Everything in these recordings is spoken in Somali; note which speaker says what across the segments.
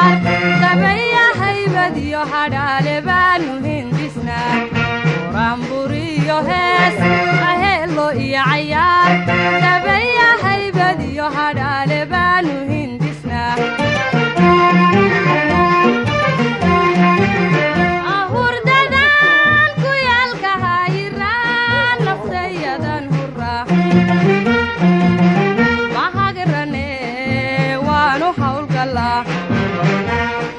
Speaker 1: عيار دبيا هيبدي حدال بانو هندسنا ورامبوري هس أهلو يا عيار دبيا هيبدي حدال بانو هندسنا أهور ددان كويالك هايران نفسيدان هرا ما هاجرني وانو حول قلا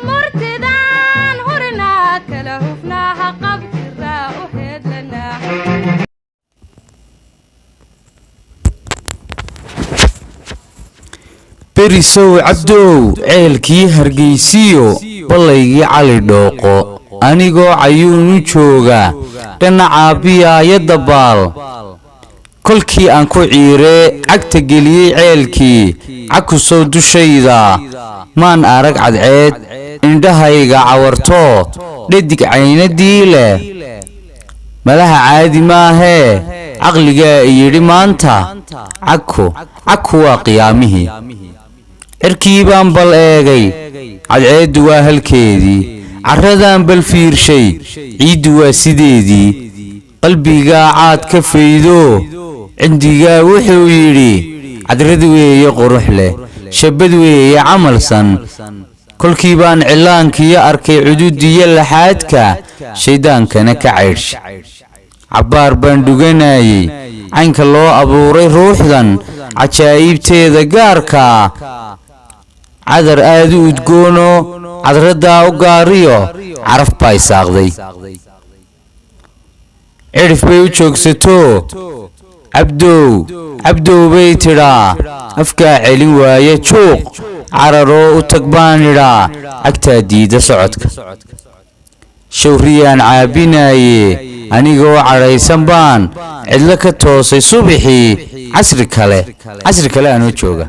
Speaker 1: مرتدان هرنا كلهفنا حقبت الراء وحيد لنا
Speaker 2: berisow cabdow ceelkii hargeysiyo ballaygii cali dhooqo anigoo cayuun u jooga dhinaca biyaayada baal kolkii aan ku ciire cagta geliyey ceelkii cakusow dushayda maan arag cadceed indhahayga cawarto dhadig caynadii leh malaha caadi maahee caqligaa yidhi maanta caku waa qiyaamihii cirkii baan bal eegay cadceeddu waa halkeedii carradaan bal fiirshay ciiddu waa sideedii qalbigaa caad ka faydo cindigaa wuxuu yidhi cadrad weeye qurux leh shabbad weeye camalsan kolkii baan cillaankiyo arkay cududiyo laxaadka shaydaankana ka caydhsha cabbaar baan dhuganayey caynka loo abuuray ruuxdan cajaa'ibteeda gaarkaa cadar aad u udgoono cadraddaa u gaariyo caraf baa isaaqday cidhif bay u joogsato cabdow bay tidhaa afkaa celin waaye juuq cararoo u tag baan idhaa cagtaa diida socodka shawriyaan caabinaaye anigoo cadhaysan baan cidlo ka toosay subaxii casri kale anoo jooga